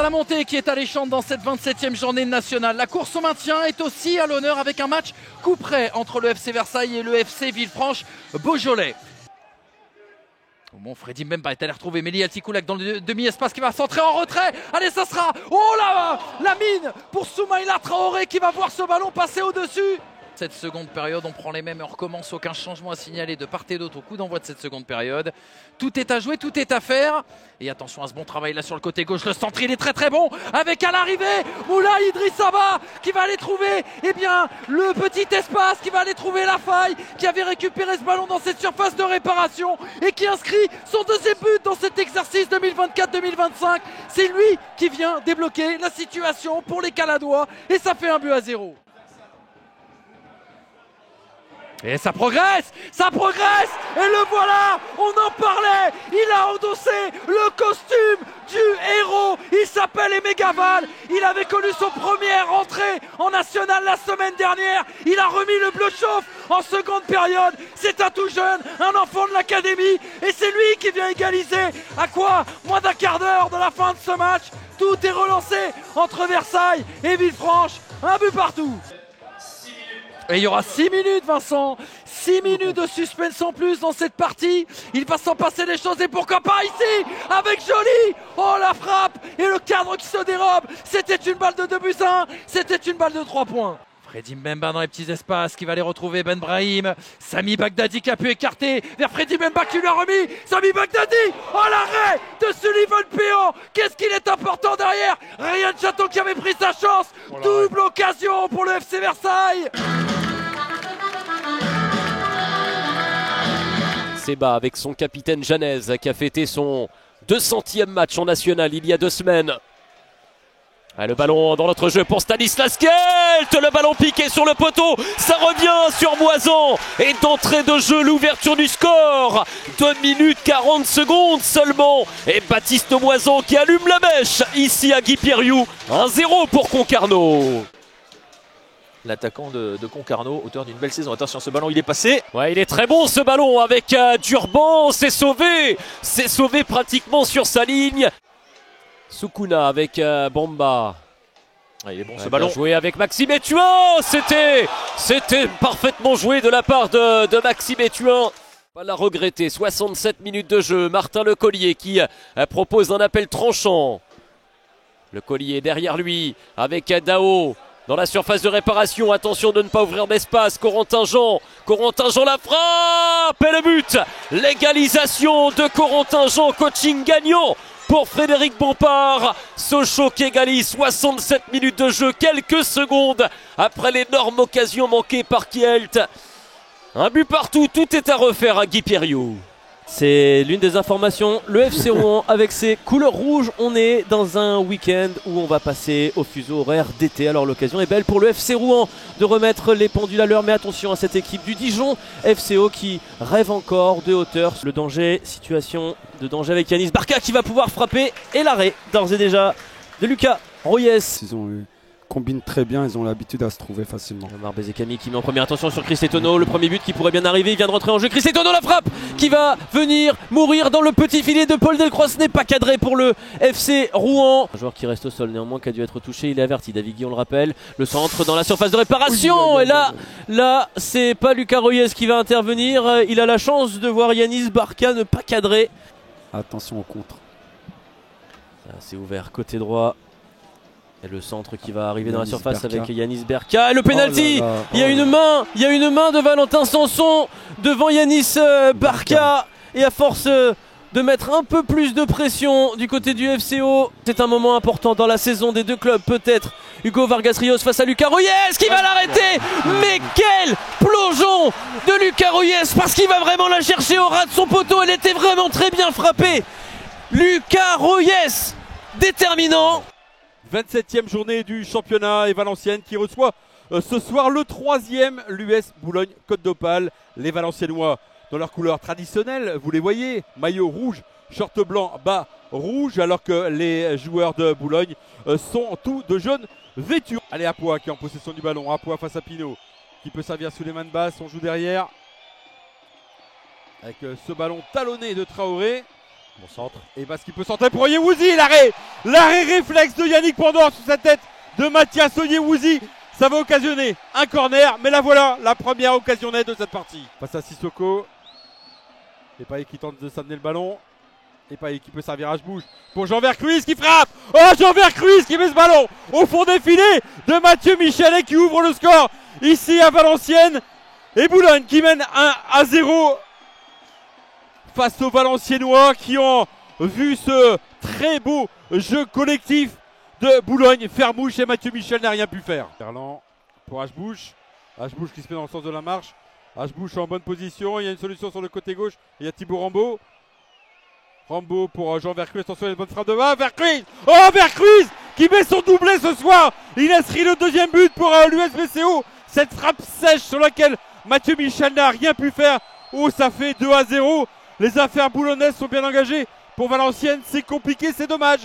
la montée qui est alléchante dans cette 27e journée nationale. La course au maintien est aussi à l'honneur avec un match coup près entre le FC Versailles et le FC Villefranche-Beaujolais. Bon, Freddy Mbemba est allé retrouver Mélie Altikoulak dans le demi-espace qui va centrer en retrait. Allez, ça sera, oh là, la mine pour Soumaïla Traoré qui va voir ce ballon passer au-dessus. Cette seconde période, on prend les mêmes et on recommence, aucun changement à signaler de part et d'autre au coup d'envoi de cette seconde période. Tout est à jouer, tout est à faire. Et attention à ce bon travail là sur le côté gauche, le centre il est très très bon avec à l'arrivée Moulay Idrissaba qui va aller trouver le petit espace, qui va aller trouver la faille, qui avait récupéré ce ballon dans cette surface de réparation et qui inscrit son deuxième but dans cet exercice 2024-2025. C'est lui qui vient débloquer la situation pour les Caladois et ça fait 1-0. Et ça progresse, et le voilà, on en parlait, il a endossé le costume du héros, il s'appelle Aimé Gaval, il avait connu son première entrée en national la semaine dernière, il a remis le bleu chauffe en seconde période, c'est un tout jeune, un enfant de l'académie, et c'est lui qui vient égaliser, à quoi? Moins d'un quart d'heure de la fin de ce match, tout est relancé entre Versailles et Villefranche, un but partout. Et il y aura 6 minutes, Vincent, 6 minutes de suspense en plus dans cette partie. Il va s'en passer des choses et pourquoi pas ici avec Joly. Oh la frappe et le cadre qui se dérobe. C'était une balle de 2-1, c'était une balle de 3 points. Freddy Mbemba dans les petits espaces qui va aller retrouver Ben Brahim. Sami Bagdadi qui a pu écarter vers Freddy Mbemba qui lui a remis. Sami Bagdadi, oh l'arrêt de Sullivan Péan. Qu'est-ce qu'il est important derrière. Ryan Chateau qui avait pris sa chance. Double occasion pour le FC Versailles. Seba avec son capitaine Janez qui a fêté son 200e match en national il y a 2 semaines. Ah, le ballon dans notre jeu pour Stanislas Kelt, le ballon piqué sur le poteau, ça revient sur Moisan et d'entrée de jeu l'ouverture du score, 2 minutes 40 secondes seulement et Baptiste Moisan qui allume la mèche ici à Guy-Pierriou, 1-0 pour Concarneau. L'attaquant de Concarneau, auteur d'une belle saison. Attention, ce ballon il est passé. Ouais, il est très bon ce ballon avec Durban, c'est sauvé pratiquement sur sa ligne. Sukuna avec Bamba. Ah, il est bon ce ballon. Joué avec Maxime Etuin, c'était parfaitement joué de la part de Maxime Etuin. Pas la regretter, 67 minutes de jeu. Martin Lecollier qui propose un appel tranchant. Lecollier derrière lui avec Dao. Dans la surface de réparation, attention de ne pas ouvrir d'espace. Corentin Jean la frappe et le but. L'égalisation de Corentin Jean, coaching gagnant pour Frédéric Bompard. Sochaux qui égalise, 67 minutes de jeu, quelques secondes après l'énorme occasion manquée par Kielt. Un but partout, tout est à refaire à Guy-Pierriou. C'est l'une des informations, le FC Rouen avec ses couleurs rouges, on est dans un week-end où on va passer au fuseau horaire d'été. Alors l'occasion est belle pour le FC Rouen de remettre les pendules à l'heure, mais attention à cette équipe du Dijon FCO qui rêve encore de hauteur. Le danger, situation de danger avec Yanis Barca qui va pouvoir frapper et l'arrêt d'ores et déjà de Lucas Royes. Ils combinent très bien, ils ont l'habitude à se trouver facilement. Omar Bezekami qui met en première attention sur Chris Etono, le premier but qui pourrait bien arriver, il vient de rentrer en jeu. Chris Etono, la frappe qui va venir mourir dans le petit filet de Paul Delcroix, ce n'est pas cadré pour le FC Rouen. Un joueur qui reste au sol néanmoins qui a dû être touché, il est averti. David Guy, on le rappelle, le centre dans la surface de réparation et là c'est pas Lucas Royes qui va intervenir, il a la chance de voir Yanis Barca ne pas cadrer. Attention au contre. C'est ouvert côté droit. Et le centre qui va arriver dans la surface avec Yanis Berka. Et le penalty, il y a une main de Valentin Sanson devant Yanis Barca. Et à force de mettre un peu plus de pression du côté du FCO, c'est un moment important dans la saison des deux clubs peut-être. Hugo Vargas Rios face à Lucas Royes qui va l'arrêter. Mais quel plongeon de Lucas Royes, parce qu'il va vraiment la chercher au ras de son poteau. Elle était vraiment très bien frappée. Lucas Royes, déterminant. 27e journée du championnat et Valenciennes qui reçoit ce soir le 3e, l'US Boulogne-Côte d'Opale. Les Valenciennois dans leur couleur traditionnelle, vous les voyez, maillot rouge, short blanc, bas rouge, alors que les joueurs de Boulogne sont tous de jaune vêtus. Allez, Apois qui est en possession du ballon, Apois face à Pinot qui peut servir sous les mains de basse, on joue derrière avec ce ballon talonné de Traoré. Bon centre. Et parce qu'il peut centrer pour Oyewuzi. L'arrêt réflexe de Yannick Pandore sous sa tête de Mathias Oyewuzi. Ça va occasionner un corner. Mais la voilà, la première occasion nette de cette partie. Face à Sissoko. Et Payet qui tente de s'amener le ballon. Et Payet qui peut servir à bouge pour Jean Vercruis qui frappe. Oh, Jean Vercruis qui met ce ballon au fond des filets de Mathieu Michelet qui ouvre le score ici à Valenciennes. Et Boulogne qui mène 1-0 face aux Valenciennois qui ont vu ce très beau jeu collectif de Boulogne faire mouche et Mathieu Michel n'a rien pu faire. Ferland pour Ashbush qui se met dans le sens de la marche. Ashbush en bonne position, il y a une solution sur le côté gauche, il y a Thibaut Rambaud. Rambaud pour Jean Vercruis, attention, il y a une bonne frappe de bas. Vercruis, oh Vercruis qui met son doublé ce soir. Il inscrit le deuxième but pour l'USBCO. Cette frappe sèche sur laquelle Mathieu Michel n'a rien pu faire. Oh, ça fait 2-0. Les affaires boulonnaises sont bien engagées. Pour Valenciennes, c'est compliqué, c'est dommage.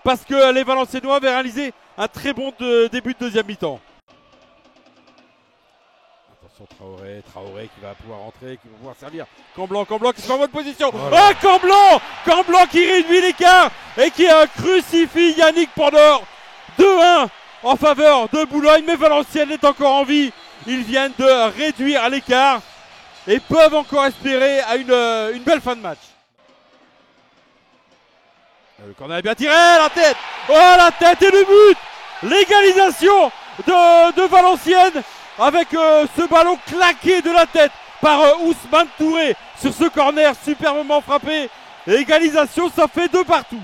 Parce que les Valenciennois avaient réalisé un très bon début de deuxième mi-temps. Attention Traoré qui va pouvoir rentrer, qui va pouvoir servir. Camblan qui se met en bonne position. Voilà. Oh Camblan qui réduit l'écart et qui crucifie Yannick Pandore. 2-1 en faveur de Boulogne, mais Valenciennes est encore en vie. Ils viennent de réduire l'écart et peuvent encore espérer à une belle fin de match. Le corner est bien tiré, la tête. Oh, la tête et le but. L'égalisation de Valenciennes avec ce ballon claqué de la tête par Ousmane Touré sur ce corner superbement frappé. Égalisation, ça fait 2 partout.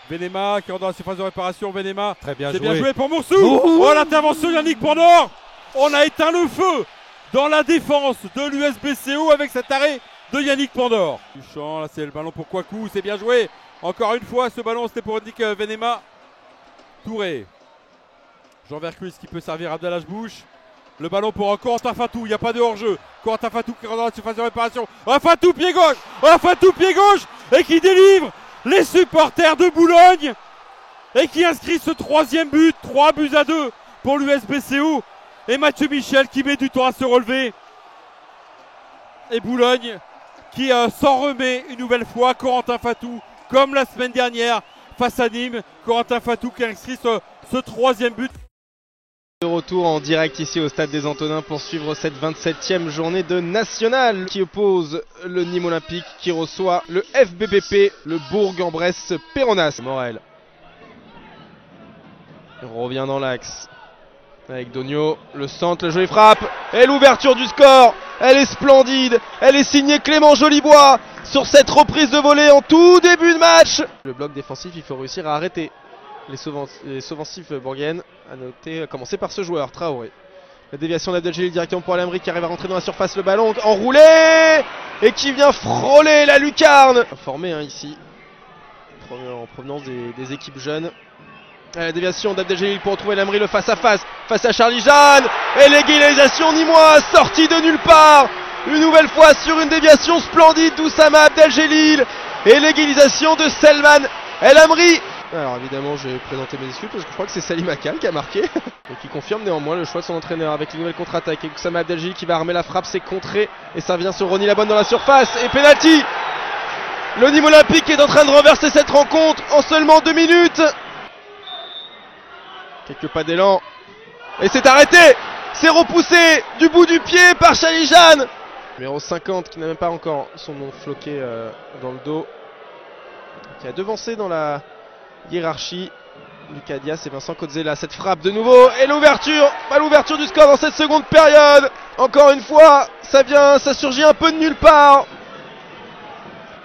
Benema qui rentre dans la surface de réparation. Benema, très bien c'est joué. Bien joué pour Moursou. Oh, l'intervention de Yannick Pandore. On a éteint le feu dans la défense de l'USBCO avec cet arrêt de Yannick Pandore. Duchamp, là c'est le ballon pour Kouakou, c'est bien joué. Encore une fois, ce ballon c'était pour Nick Benema. Touré. Jean Vercruis qui peut servir Abdel Ashbush. Le ballon pour Corentin Fatou, il n'y a pas de hors-jeu. Corentin Fatou qui rentre dans la surface de réparation. Fatou pied gauche et qui délivre les supporters de Boulogne et qui inscrit ce 3e but, 3-2 pour l'USBCO. Et Mathieu Michel qui met du temps à se relever. Et Boulogne qui s'en remet une nouvelle fois. Corentin Fatou, comme la semaine dernière face à Nîmes. Corentin Fatou qui a inscrit ce 3e but. De retour en direct ici au Stade des Antonins pour suivre cette 27e journée de National qui oppose le Nîmes Olympique qui reçoit le FBPP, le Bourg-en-Bresse Péronas. Morel revient dans l'axe avec Dogno, le centre, le joli frappe et l'ouverture du score. Elle est splendide, elle est signée Clément Jolibois sur cette reprise de volée en tout début de match. Le bloc défensif, il faut réussir à arrêter les offensifs bourguiennes, à commencer par ce joueur, Traoré. La déviation d'Abdeljelil directement pour Alamri qui arrive à rentrer dans la surface, le ballon enroulé et qui vient frôler la lucarne. Formé ici, en provenance des équipes jeunes. La déviation d'Abdeljelil pour retrouver Alamri, le face-à-face, face à Charlie Jeanne. Et l'égalisation nîmoise, sortie de nulle part. Une nouvelle fois sur une déviation splendide d'Oussama Abdeljelil. Et l'égalisation de Selman El Amri. Alors évidemment je vais présenter mes excuses parce que je crois que c'est Salim Akal qui a marqué et qui confirme néanmoins le choix de son entraîneur avec les nouvelles contre-attaques. Et Oussama Abdeljelil qui va armer la frappe, c'est contré et ça vient sur Ronny Labonne dans la surface et penalty. Le Nîmes Olympique est en train de renverser cette rencontre en seulement 2 minutes. Quelques pas d'élan et c'est arrêté. C'est repoussé du bout du pied par Charlie Jeanne. Numéro 50 qui n'a même pas encore son nom floqué dans le dos, qui a devancé dans la hiérarchie Lucas Dias et Vincent Cozzella. Cette frappe de nouveau et l'ouverture du score dans cette seconde période. Encore une fois, ça surgit un peu de nulle part.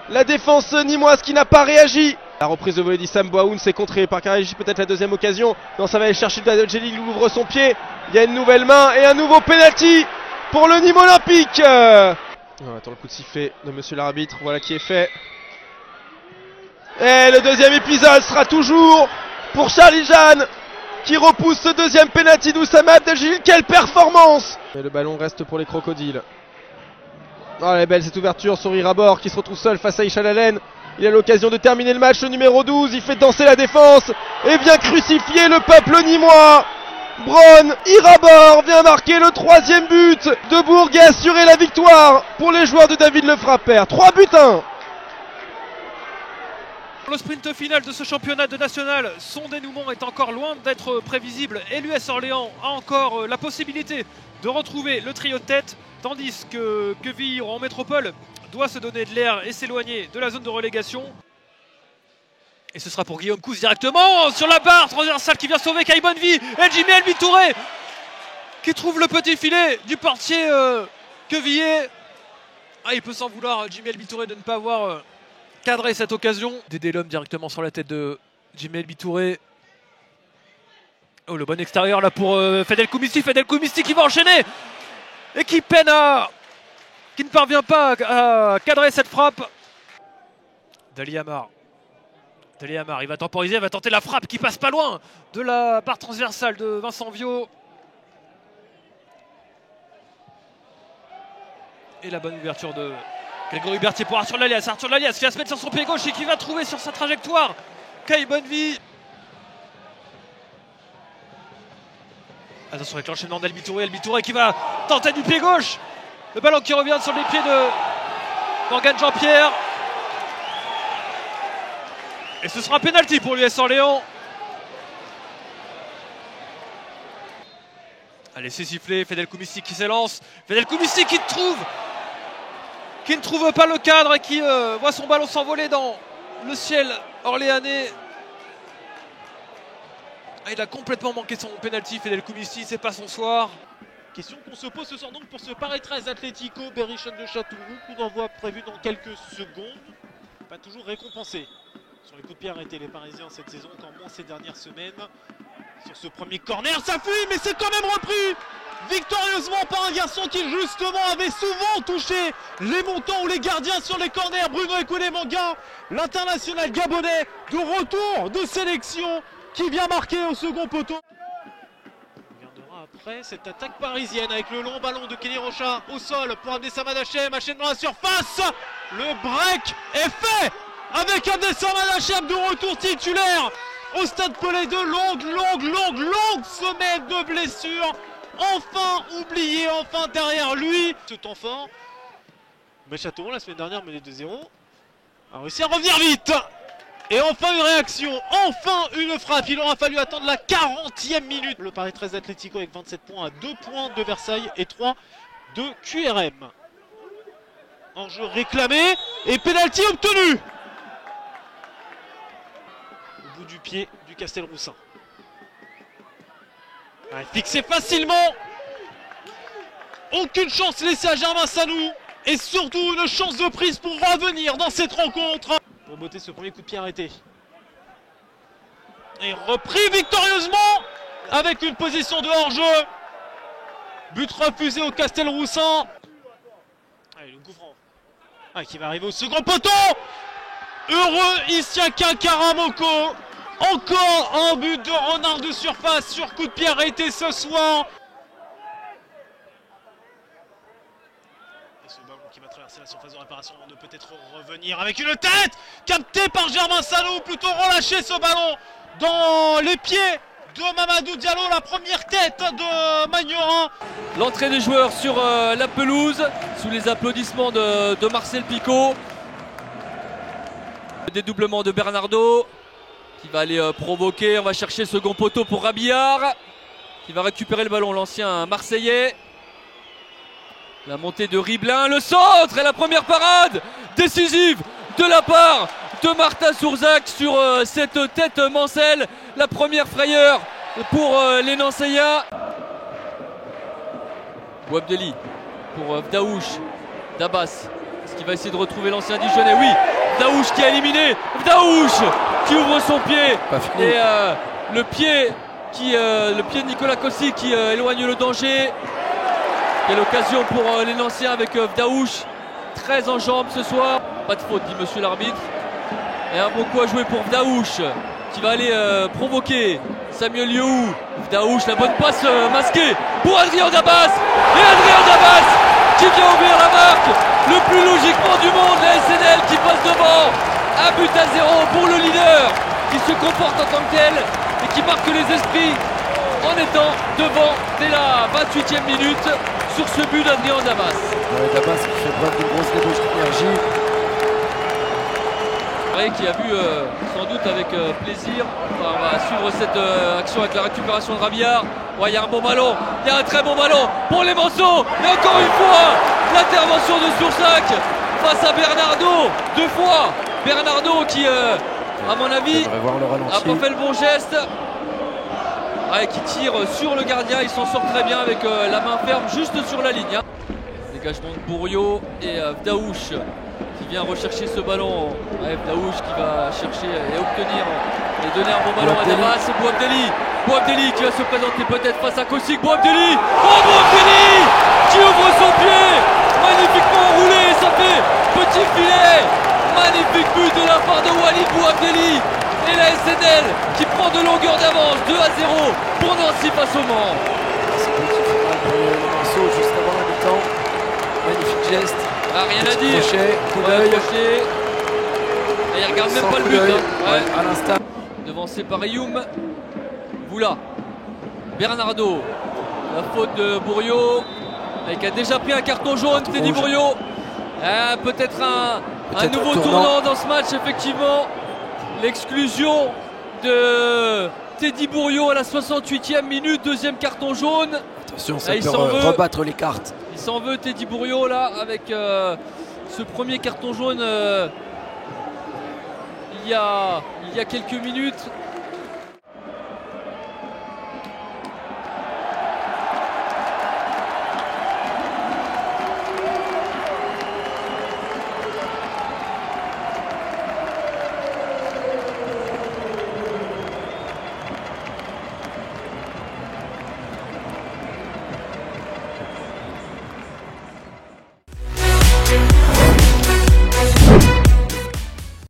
La défense nîmoise qui n'a pas réagi. La reprise de volée d'Issam Boaoun, c'est contré par Karaji, peut-être la deuxième occasion. Non, ça va aller chercher Abdeljelil, il ouvre son pied. Il y a une nouvelle main et un nouveau penalty pour le Nîmes Olympique. On attend le coup de sifflet de monsieur l'arbitre, voilà qui est fait. Et le deuxième épisode sera toujours pour Charlie Jeanne qui repousse ce deuxième penalty d'Oussama Abdeljelil. Quelle performance! Et le ballon reste pour les crocodiles. Oh, elle est belle cette ouverture sur Irabor qui se retrouve seul face à Hichal Allen. Il a l'occasion de terminer le match, le numéro 12, il fait danser la défense et vient crucifier le peuple nîmois. Bron Irabor vient marquer le 3e but de Bourg et assurer la victoire pour les joueurs de David Lefrappert. 3-1. Le sprint final de ce championnat de national, son dénouement est encore loin d'être prévisible et l'US Orléans a encore la possibilité de retrouver le trio de tête, tandis que Quevilly en métropole doit se donner de l'air et s'éloigner de la zone de relégation. Et ce sera pour Guillaume Cousse directement sur la barre transversale qui vient sauver Kai Bonnevie et Jimmy Elby Touré qui trouve le petit filet du portier Quevilly. Ah, il peut s'en vouloir Jimmy Elby Touré de ne pas avoir cadré cette occasion. Dédé l'homme directement sur la tête de Jimmy Elby Touré. Oh, le bon extérieur là pour Fedel Koumissi qui va enchaîner et qui peine qui ne parvient pas à cadrer cette frappe. Dali Amar, il va temporiser, il va tenter la frappe qui passe pas loin de la barre transversale de Vincent Viau. Et la bonne ouverture de Grégory Berthier pour Arthur Lalias. Arthur Lalias qui va se mettre sur son pied gauche et qui va trouver sur sa trajectoire Kai Bonnevie. Attention avec l'enchaînement d'Elby Touré qui va tenter du pied gauche. Le ballon qui revient sur les pieds de Morgan Jean-Pierre. Et ce sera pénalty pour l'US Orléans. Allez, c'est sifflé. Fedel Koumissi qui s'élance. Fedel Koumissi qui ne trouve pas le cadre et qui voit son ballon s'envoler dans le ciel orléanais. Ah, il a complètement manqué son pénalty, Fedel Koumissi, c'est pas son soir. Question qu'on se pose ce soir donc pour ce Paris 13 Atlético Berrichonne de Châteauroux. Coup d'envoi prévu dans quelques secondes. Pas toujours récompensé sur les coups de pied arrêtés les Parisiens cette saison, encore moins ces dernières semaines. Sur ce premier corner, ça fuit, mais c'est quand même repris victorieusement par un garçon qui justement avait souvent touché les montants ou les gardiens sur les corners. Bruno Ekouné-Manga, l'international gabonais de retour de sélection qui vient marquer au second poteau. On regardera après cette attaque parisienne avec le long ballon de Kenny Rocha au sol pour Abdessamad Hachem. Hachem dans la surface, le break est fait avec Abdessamad Hachem de retour titulaire au Stade Pelé. De longues semaines de blessures, enfin oublié, enfin derrière lui. Ce temps fort, mais Châteauroux la semaine dernière menait 2-0 a réussi à revenir vite. Et enfin une réaction, enfin une frappe. Il aura fallu attendre la 40e minute. Le Paris 13 Atlético avec 27 points à 2 points de Versailles et 3 de QRM. Enjeu réclamé et pénalty obtenu au bout du pied du Castelroussin. Fixé facilement. Aucune chance laissée à Germain Sanou. Et surtout une chance de prise pour revenir dans cette rencontre. Pour botter ce premier coup de pied arrêté. Et repris victorieusement avec une position de hors-jeu. But refusé au Castelroussin. Allez, le coup franc. Qui va arriver au second poteau. Heureux Isiaka Karamoko. Encore un but de renard de surface sur coup de pied arrêté ce soir. Et ce ballon qui va traverser la surface de réparation de peut-être revenir avec une tête captée par Germain Sanou, plutôt relâché ce ballon dans les pieds de Mamadou Diallo, la première tête de Magnorin. L'entrée des joueurs sur la pelouse sous les applaudissements de Marcel Picot. Le dédoublement de Bernardo qui va aller provoquer, on va chercher le second poteau pour Rabillard qui va récupérer le ballon, l'ancien Marseillais. La montée de Riblin, le centre et la première parade décisive de la part de Martin Sourzac sur cette tête Mancel. La première frayeur pour les Nancéiens. Ouabdeli pour Vdaouch. Dabas, est-ce qu'il va essayer de retrouver l'ancien Dijonais? Oui, Vdaouch qui a éliminé. Vdaouch qui ouvre son pied. Et le pied de Nicolas Cossi qui éloigne le danger. Quelle occasion pour les Nancéiens avec Vdaouch. Très en jambes ce soir. Pas de faute, dit monsieur l'arbitre. Et un bon coup à jouer pour Vdaouch qui va aller provoquer Samuel Yohou. Vdaouch, la bonne passe masquée pour Adrien Dabas. Et Adrien Dabas qui vient ouvrir la marque. Le plus logiquement du monde, la SNL qui passe devant. 1-0 pour le leader qui se comporte en tant que tel et qui marque les esprits en étant devant dès la 28e minute sur ce but d'Adrien Dabas. Dabas qui fait preuve d'une grosse débauche d'énergie. Traoré qui a vu sans doute avec plaisir. Enfin, on va suivre cette action avec la récupération de Rabillard. Ouais, il y a un bon ballon, il y a un très bon ballon pour les Manceaux. Et encore une fois, l'intervention de Soursac face à Bernardo. 2 fois Bernardo qui, à mon avis, n'a pas fait le bon geste. Ouais, qui tire sur le gardien, il s'en sort très bien avec la main ferme juste sur la ligne. Dégagement de Bouriot et Daouche qui vient rechercher ce ballon. Ouais, Daouche qui va chercher et obtenir et donner un bon ballon à Damas. C'est Bouabdeli qui va se présenter peut-être face à Kosik. Bouabdeli, oh Bouabdeli qui ouvre son pied, magnifiquement roulé, ça fait petit filet. Magnifique but de la part de Walid Bouabdeli. Et la SNL qui prend de longueur d'avance, 2-0 pour Nancy face au Mans. C'est petit final pour les Manceaux juste avant la mi-temps. Magnifique geste. Ah, rien à dire. Crochet. Et il regarde même pas le but. Ouais, à l'instant. Devancé par Ayoum. Voula. Bernardo. La faute de Bouriot. Et qui a déjà pris un carton jaune, Teddy Bouriot. Peut-être un nouveau tournant dans ce match, effectivement. L'exclusion de Teddy Bouriot à la 68e minute, 2e carton jaune. Attention, ça peut rebattre les cartes. Il s'en veut Teddy Bouriot là avec ce premier carton jaune il y a quelques minutes.